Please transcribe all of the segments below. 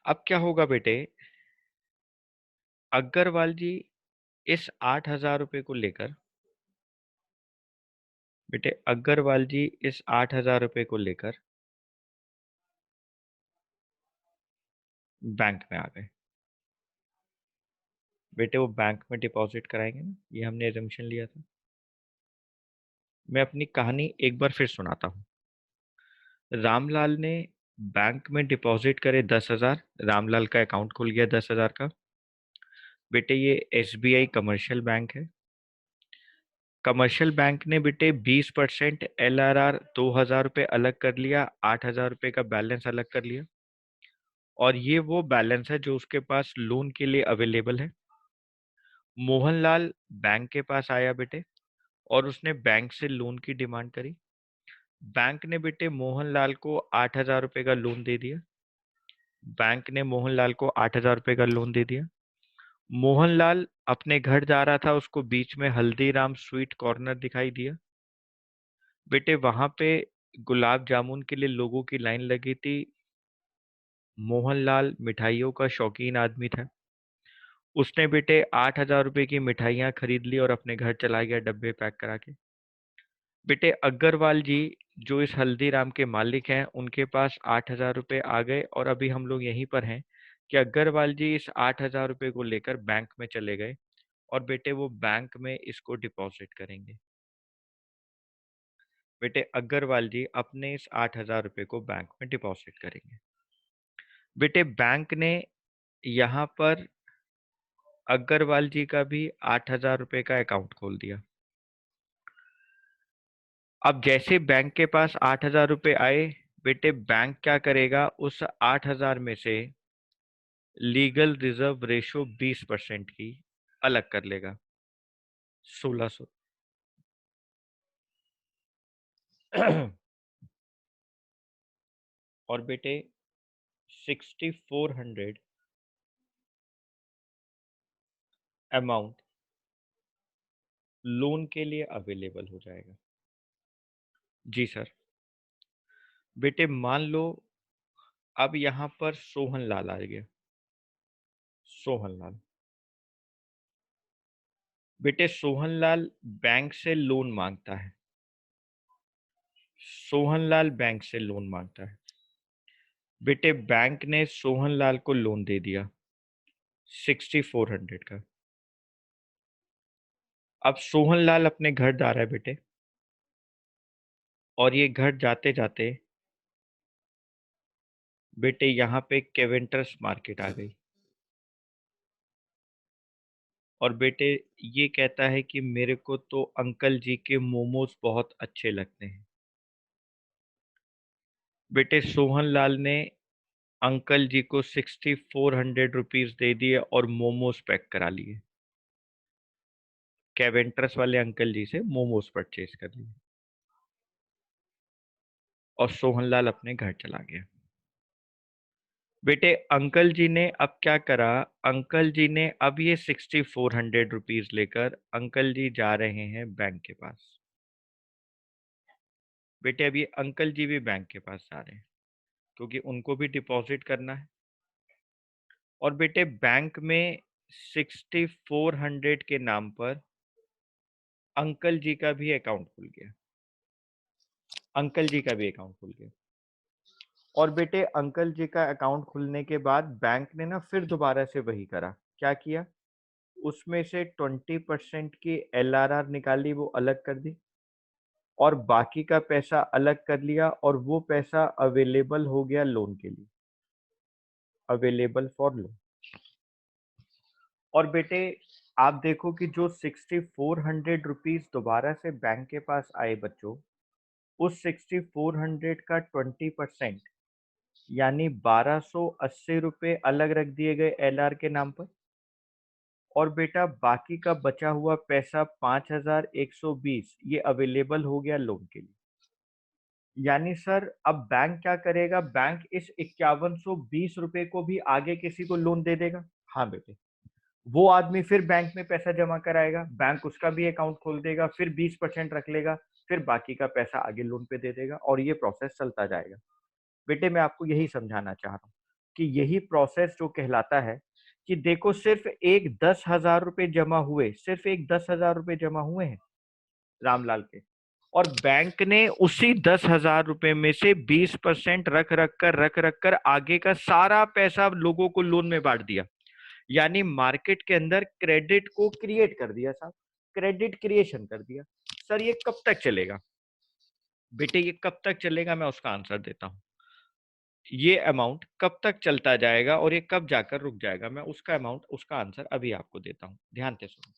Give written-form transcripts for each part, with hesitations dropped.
अब क्या होगा बेटे, अग्रवाल जी इस 8,000 रुपये को लेकर, बेटे अग्रवाल जी इस 8,000 रुपये को लेकर बैंक में आ गए। बेटे वो बैंक में डिपॉजिट कराएंगे ना, ये हमने एजम्पशन लिया था। मैं अपनी कहानी एक बार फिर सुनाता हूँ। रामलाल ने बैंक में डिपॉजिट करे 10,000। रामलाल का अकाउंट खुल गया 10,000 का। बेटे ये एसबीआई कमर्शियल बैंक है। कमर्शियल बैंक ने बेटे 20% LRR 2,000 रुपये अलग कर लिया, 8,000 रुपये का बैलेंस अलग कर लिया। और ये वो बैलेंस है जो उसके पास लोन के लिए अवेलेबल है। मोहनलाल बैंक के पास आया बेटे, और उसने बैंक से लोन की डिमांड करी। बैंक ने बेटे मोहनलाल को 8,000 रुपये का लोन दे दिया। बैंक ने मोहनलाल को 8,000 रुपये का लोन दे दिया। मोहनलाल अपने घर जा रहा था, उसको बीच में हल्दीराम स्वीट कॉर्नर दिखाई दिया। बेटे वहां पे गुलाब जामुन के लिए लोगों की लाइन लगी थी। मोहनलाल मिठाइयों का शौकीन आदमी था। उसने बेटे 8,000 रुपये की मिठाइयाँ खरीद ली और अपने घर चला गया डब्बे पैक करा के। बेटे अग्रवाल जी जो इस हल्दीराम के मालिक हैं, उनके पास 8,000 रुपये आ गए, और अभी हम लोग यहीं पर हैं कि अग्रवाल जी इस 8,000 रुपये को लेकर बैंक में चले गए, और बेटे वो बैंक में इसको डिपॉजिट करेंगे। बेटे अग्रवाल जी अपने इस 8,000 रुपये को बैंक में डिपॉजिट करेंगे। बेटे बैंक ने यहाँ पर अग्रवाल जी का भी 8,000 रुपये का अकाउंट खोल दिया। अब जैसे बैंक के पास 8,000 रुपये आए, बेटे बैंक क्या करेगा, उस 8,000 में से लीगल रिजर्व रेशो 20% की अलग कर लेगा, 1,600। और बेटे 6,400 अमाउंट लोन के लिए अवेलेबल हो जाएगा। जी सर। बेटे मान लो अब यहाँ पर सोहनलाल आ गया। सोहनलाल, बेटे सोहनलाल बैंक से लोन मांगता है। सोहनलाल बैंक से लोन मांगता है। बेटे बैंक ने सोहनलाल को लोन दे दिया 6,400 का। अब सोहनलाल अपने घर जा रहा है बेटे, और ये घर जाते जाते बेटे यहाँ पे केवेंट्रस मार्केट आ गई, और बेटे ये कहता है कि मेरे को तो अंकल जी के मोमोज बहुत अच्छे लगते हैं। बेटे सोहनलाल ने अंकल जी को 6,400 रुपीज दे दिए और मोमोज पैक करा लिए। कैवेंट्रस वाले अंकल जी से मोमोज परचेज कर लिए, और सोहनलाल अपने घर चला गया। बेटे अंकल जी ने अब क्या करा, अंकल जी ने अब ये 6,400 रुपीज लेकर अंकल जी जा रहे हैं बैंक के पास। बेटे अभी अंकल जी भी बैंक के पास जा रहे हैं, क्योंकि उनको भी डिपॉजिट करना है। और बेटे बैंक में 6,400 के नाम पर अंकल जी का भी अकाउंट खुल गया। अंकल जी का भी अकाउंट खुल गया। और बेटे अंकल जी का अकाउंट खुलने के बाद बैंक ने ना फिर दोबारा से वही करा। क्या किया, उसमें से 20% की LRR निकाली, वो अलग कर दी, और बाकी का पैसा अलग कर लिया, और वो पैसा अवेलेबल हो गया लोन के लिए, अवेलेबल फॉर लोन। और बेटे आप देखो कि जो 6,400 रुपीज दोबारा से बैंक के पास आए बच्चों, उस 6,400 का 20% यानी 1,280 रुपये अलग रख दिए गए LR के नाम पर। और बेटा बाकी का बचा हुआ पैसा 5,120 ये अवेलेबल हो गया लोन के लिए। यानी सर अब बैंक क्या करेगा, बैंक इस 5,120 रुपये को भी आगे किसी को लोन दे देगा। हाँ बेटे, वो आदमी फिर बैंक में पैसा जमा कराएगा, बैंक उसका भी अकाउंट खोल देगा, फिर 20% रख लेगा, फिर बाकी का पैसा आगे लोन पे दे देगा, और ये प्रोसेस चलता जाएगा। बेटे मैं आपको यही समझाना चाह रहा हूँ। कि यही प्रोसेस जो कहलाता है कि देखो सिर्फ एक 10,000 रुपए जमा हुए, सिर्फ एक 10,000 रुपए जमा हुए हैं रामलाल के, और बैंक ने उसी 10,000 रुपए में से 20% रख रख कर आगे का सारा पैसा लोगों को लोन में बांट दिया। यानी मार्केट के अंदर क्रेडिट को क्रिएट कर दिया साहब, क्रेडिट क्रिएशन कर दिया। सर ये कब तक चलेगा बेटे, ये कब तक चलेगा, मैं उसका आंसर देता हूं। ये अमाउंट कब तक चलता जाएगा और ये कब जाकर रुक जाएगा, मैं उसका अमाउंट, उसका आंसर अभी आपको देता हूं, ध्यान से सुनो।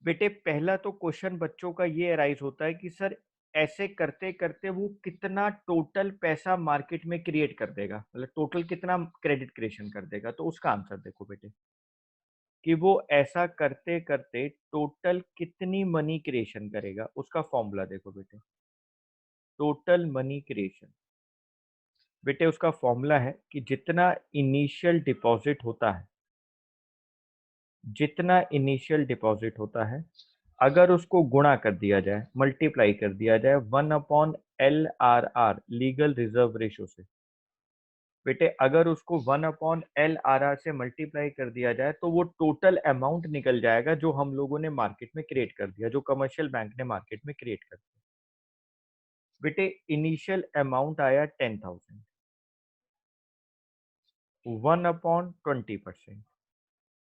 बेटे पहला तो क्वेश्चन बच्चों का ये अराइज होता है कि सर ऐसे करते करते वो कितना टोटल पैसा मार्केट में क्रिएट कर देगा, मतलब टोटल कितना क्रेडिट क्रिएशन कर देगा। तो उसका आंसर देखो बेटे कि वो ऐसा करते करते टोटल कितनी मनी क्रिएशन करेगा, उसका फॉर्मूला देखो बेटे। टोटल मनी क्रिएशन बेटे उसका फॉर्मूला है कि जितना इनिशियल डिपॉजिट होता है, जितना इनिशियल डिपॉजिट होता है अगर उसको गुणा कर दिया जाए, मल्टीप्लाई कर दिया जाए 1/LRR लीगल रिजर्व रेशो से। बेटे अगर उसको 1/LRR से मल्टीप्लाई कर दिया जाए तो वो टोटल अमाउंट निकल जाएगा जो हम लोगों ने मार्केट में क्रिएट कर दिया, जो कमर्शियल बैंक ने मार्केट में क्रिएट कर दिया। बेटे इनिशियल अमाउंट आया 10,000, 1/20%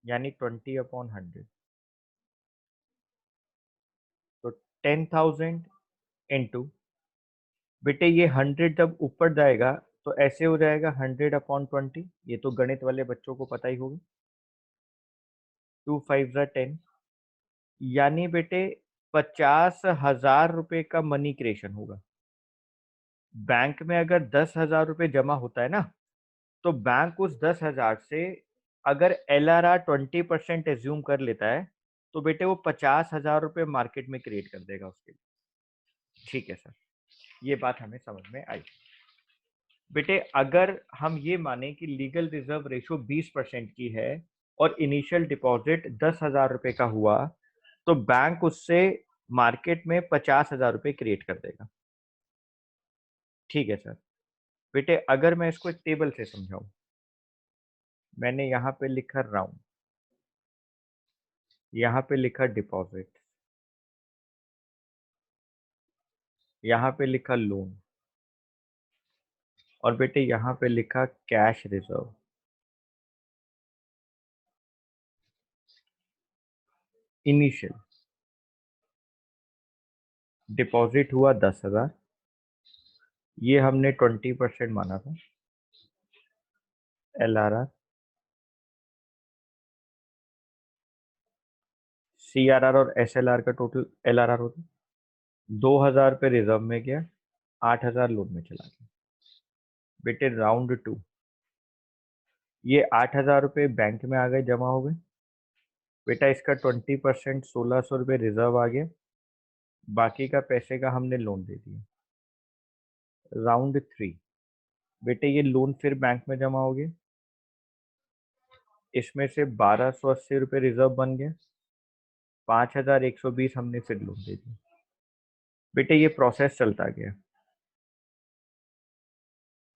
यानी 20/100, तो 10,000 इंटू, बेटे ये 100 जब ऊपर जाएगा तो ऐसे हो जाएगा 100/20, ये तो गणित वाले बच्चों को पता ही होगा। 2 5 10, यानी बेटे 50,000 रुपए का मनी क्रिएशन होगा। बैंक में अगर 10,000 रुपए जमा होता है ना, तो बैंक उस 10,000 से अगर LRR 20% एज्यूम कर लेता है तो बेटे वो 50,000 रुपए मार्केट में क्रिएट कर देगा उसके लिए। ठीक है सर, ये बात हमें समझ में आई। बेटे अगर हम ये माने कि लीगल रिजर्व रेशो 20% की है और इनिशियल डिपॉजिट 10,000 रुपए का हुआ, तो बैंक उससे मार्केट में 50,000 रुपए क्रिएट कर देगा। ठीक है सर। बेटे अगर मैं इसको एक टेबल से समझाऊं, मैंने यहाँ पे लिखा राउंड, यहाँ पे लिखा डिपॉजिट, यहाँ पे लिखा लोन, और बेटे यहाँ पे लिखा कैश रिजर्व। इनिशियल डिपॉजिट हुआ 10,000, ये हमने 20% माना था LRR, CRR और SLR का टोटल LRR होता, 2,000 पे रिजर्व में गया, 8,000 लोन में चला गया। बेटे राउंड टू, ये 8,000 रुपये बैंक में आ गए, जमा हो गए। बेटा इसका 20% 1,600 रुपये रिजर्व आ गया, बाकी का पैसे का हमने लोन दे दिया। राउंड थ्री, बेटे ये लोन फिर बैंक में जमा हो गया, इसमें से 1,280 रुपये रिजर्व बन गया, 5,120 हमने फिर लोन दे दिया। बेटे ये प्रोसेस चलता गया,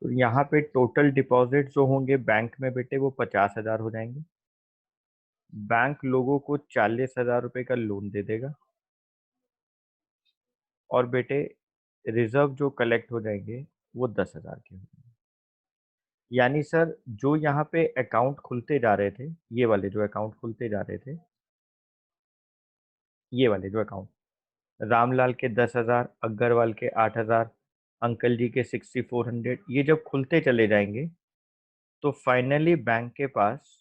तो यहाँ पे टोटल डिपॉजिट जो होंगे बैंक में बेटे वो 50,000 हो जाएंगे। बैंक लोगों को 40,000 रुपये का लोन दे देगा, और बेटे रिजर्व जो कलेक्ट हो जाएंगे वो 10,000 के होंगे। यानी सर जो यहाँ पे अकाउंट खुलते जा रहे थे, ये वाले जो अकाउंट खुलते जा रहे थे, ये वाले जो अकाउंट, रामलाल के 10,000, अग्रवाल के 8,000, अंकल जी के 6,400, ये जब खुलते चले जाएंगे तो फाइनली बैंक के पास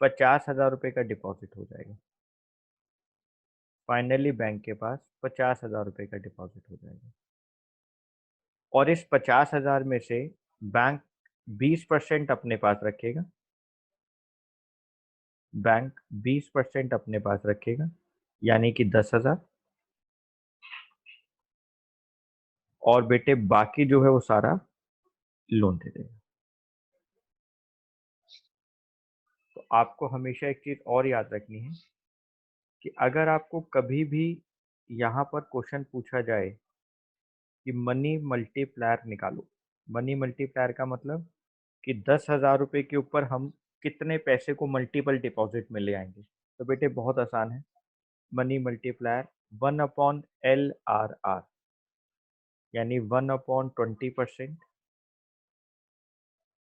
50,000 रुपये का डिपॉजिट हो जाएगा। फाइनली बैंक के पास 50,000 रुपये का डिपॉजिट हो जाएगा, और इस 50,000 में से बैंक 20% अपने पास रखेगा, बैंक 20% अपने पास रखेगा, यानी कि 10,000, और बेटे बाकी जो है वो सारा लोन दे देगा। तो आपको हमेशा एक चीज और याद रखनी है कि अगर आपको कभी भी यहाँ पर क्वेश्चन पूछा जाए कि मनी मल्टीप्लायर निकालो, मनी मल्टीप्लायर का मतलब कि 10,000 रुपये के ऊपर हम कितने पैसे को मल्टीपल डिपॉजिट में ले आएंगे। तो बेटे बहुत आसान है, मनी मल्टीप्लायर 1/LRR, यानी 1/20%।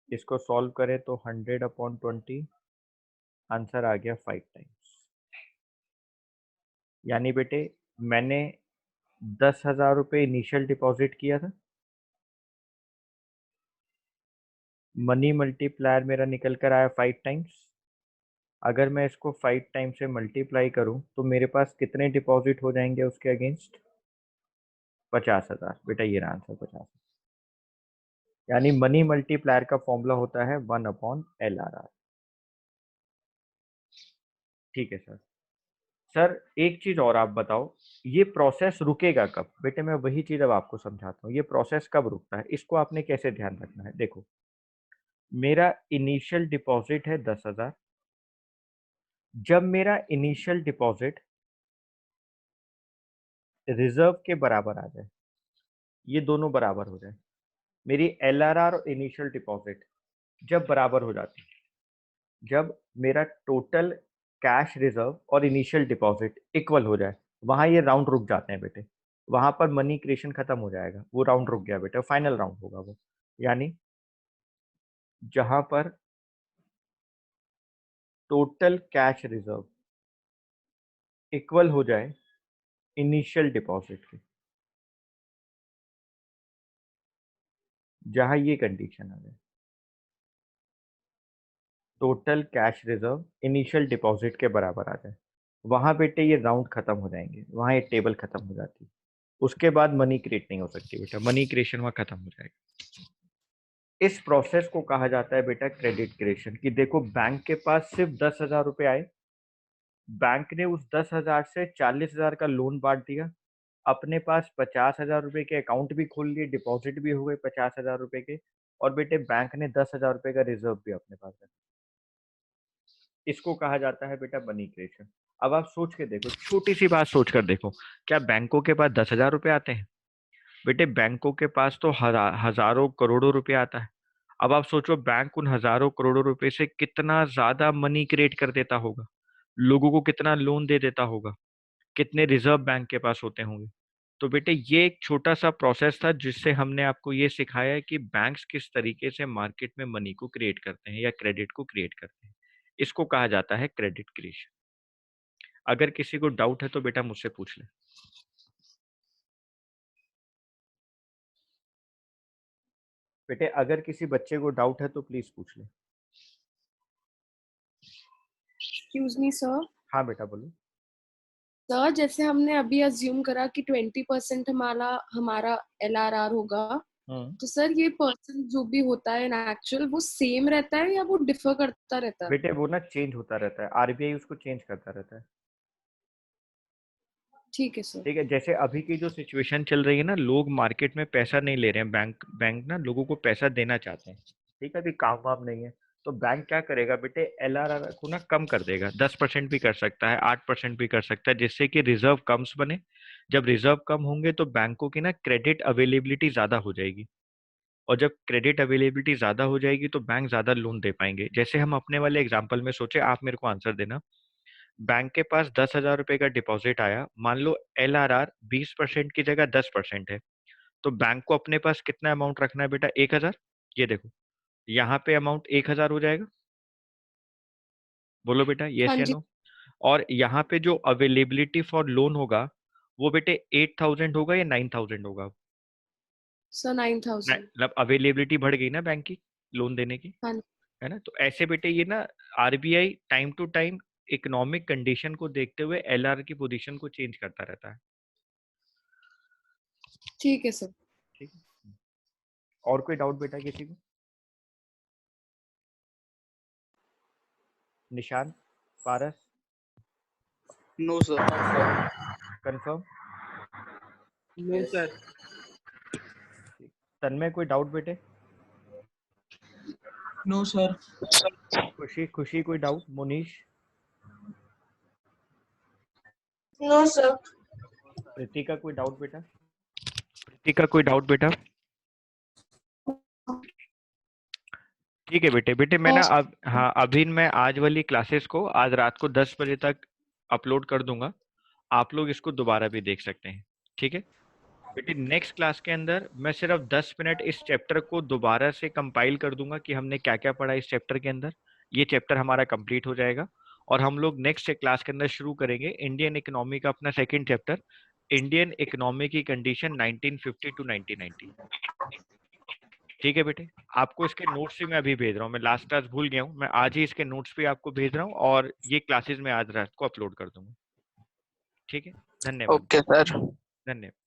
इसको सॉल्व करें तो 100/20, आंसर आ गया 5 टाइम्स। यानी बेटे मैंने 10,000 रुपये इनिशियल डिपॉजिट किया था, मनी मल्टीप्लायर मेरा निकल कर आया 5 टाइम्स। अगर मैं इसको 5 टाइम्स से मल्टीप्लाई करूं तो मेरे पास कितने डिपॉजिट हो जाएंगे उसके अगेंस्ट? 50,000। बेटा ये रहा आंसर, 50। यानी मनी मल्टीप्लायर का फॉर्मूला होता है 1/LRR। ठीक है सर। सर एक चीज और आप बताओ, ये प्रोसेस रुकेगा कब? बेटे मैं वही चीज अब आपको समझाता हूँ, ये प्रोसेस कब रुकता है, इसको आपने कैसे ध्यान रखना है। देखो मेरा इनिशियल डिपॉजिट है 10,000। जब मेरा इनिशियल डिपॉजिट रिजर्व के बराबर आ जाए, ये दोनों बराबर हो जाए, मेरी एलआरआर और इनिशियल डिपॉजिट जब बराबर हो जाती है, जब मेरा टोटल कैश रिजर्व और इनिशियल डिपॉजिट इक्वल हो जाए, वहां ये राउंड रुक जाते हैं बेटे। वहां पर मनी क्रिएशन खत्म हो जाएगा, वो राउंड रुक गया बेटे, फाइनल राउंड होगा वो। यानी जहां पर टोटल कैश रिजर्व इक्वल हो जाए इनिशियल डिपॉजिट के, जहां ये कंडीशन आ जाए, total cash reserve initial deposit के बराबर आ जाए, वहां बेटे ये राउंड खत्म हो जाएंगे, वहां ये टेबल खत्म हो जाती है। उसके बाद मनी क्रिएट नहीं हो सकती बेटा, मनी क्रिएशन वहां खत्म हो जाएगा। इस प्रोसेस को कहा जाता है बेटा क्रेडिट क्रिएशन। कि देखो बैंक के पास सिर्फ 10,000 रुपए आए, बैंक ने उस 10,000 से 40,000 का लोन बांट दिया, अपने पास 50,000 रुपए के अकाउंट भी खोल लिए, डिपॉजिट भी हुए 50,000 रुपए के, और बेटे बैंक ने 10,000 रुपए का रिजर्व भी अपने पास रखा। इसको कहा जाता है बेटा मनी क्रिएशन। अब आप सोच के देखो, छोटी सी बात सोच कर देखो, क्या बैंकों के पास 10,000 रुपए आते हैं? बेटे बैंकों के पास तो हजारों करोड़ों रुपए आता है। अब आप सोचो बैंक उन हजारों करोड़ों रुपए से कितना ज्यादा मनी क्रिएट कर देता होगा, लोगों को कितना लोन दे देता होगा, कितने रिजर्व बैंक के पास होते होंगे। तो बेटे ये एक छोटा सा प्रोसेस था जिससे हमने आपको ये सिखाया है कि बैंक्स किस तरीके से मार्केट में मनी को क्रिएट करते हैं या क्रेडिट को क्रिएट करते हैं। इसको कहा जाता है क्रेडिट क्रिएशन। अगर किसी को डाउट है तो बेटा मुझसे पूछ ले। बेटे अगर किसी बच्चे को डाउट है तो प्लीज पूछ ले। Excuse me sir. हाँ बेटा बोलो। सर जैसे हमने अभी अज्यूम करा कि 20% हमारा हमारा LRR होगा, हम्म। तो सर ये परसेंट जो भी होता है इन एक्चुअल वो सेम रहता है या वो डिफर करता रहता है? बेटे वो ना चेंज होता रहता है, आरबीआई उसको चेंज करता रहता है। ठीक है सर। ठीक है, जैसे अभी की जो सिचुएशन चल रही है ना, लोग मार्केट में पैसा नहीं ले रहे हैं, बैंक बैंक ना लोगों को पैसा देना चाहते हैं। ठीक है, अभी काम वाम नहीं है, तो बैंक क्या करेगा बेटे, एलआरआर को ना कम कर देगा, 10% भी कर सकता है, 8% भी कर सकता है, जिससे कि रिजर्व कम्स बने। जब रिजर्व कम होंगे तो बैंकों की ना क्रेडिट अवेलेबिलिटी ज्यादा हो जाएगी, और जब क्रेडिट अवेलेबिलिटी ज्यादा हो जाएगी तो बैंक ज्यादा लोन दे पाएंगे। जैसे हम अपने वाले एग्जांपल में सोचे, आप मेरे को आंसर देना। बैंक के पास 10,000 रुपए का डिपॉजिट आया, मान लो एलआरआर 20% की जगह 10% है, तो बैंक को अपने पास कितना अमाउंट रखना है बेटा, 1,000। ये देखो यहाँ पे अमाउंट 1,000 हो जाएगा, बोलो बेटा हाँ यस या जी। नो। और यहाँ पे जो अवेलेबिलिटी फॉर लोन होगा वो बेटे 8,000 होगा या 9,000 होगा? सर 9,000। मतलब अवेलेबिलिटी बढ़ गई ना बैंक की लोन देने की, हाँ। है ना। तो ऐसे बेटे ये ना RBI time to time economic condition को देखते हुए एलआर की पोजीशन को चेंज करता रहता है। ठीक है सर। ठीक है, और कोई डाउट बेटा किसी को? Nishant, Paras, no sir. Confirm? No sir. Tanmay कोई डाउट बेटे? No sir. खुशी, खुशी कोई doubt? Munish? No sir. Preetika कोई डाउट बेटा? प्रीतिका कोई डाउट बेटा? ठीक है बेटे। बेटे मैं ना अब हाँ अभी मैं आज वाली क्लासेस को आज रात को 10 बजे तक अपलोड कर दूंगा, आप लोग इसको दोबारा भी देख सकते हैं। ठीक है बेटे, नेक्स्ट क्लास के अंदर मैं सिर्फ 10 मिनट इस चैप्टर को दोबारा से कंपाइल कर दूंगा कि हमने क्या क्या पढ़ा इस चैप्टर के अंदर। ये चैप्टर हमारा कंप्लीट हो जाएगा और हम लोग नेक्स्ट क्लास के अंदर शुरू करेंगे इंडियन इकोनॉमी का अपना सेकंड चैप्टर, इंडियन इकोनॉमी की कंडीशन 1950 टू 1990। ठीक है बेटे, आपको इसके नोट्स भी मैं अभी भेज रहा हूँ। मैं लास्ट क्लास भूल गया हूँ, मैं आज ही इसके नोट्स भी आपको भेज रहा हूँ और ये क्लासेस मैं आज रात को अपलोड कर दूंगा। ठीक है, धन्यवाद। Okay sir. धन्यवाद।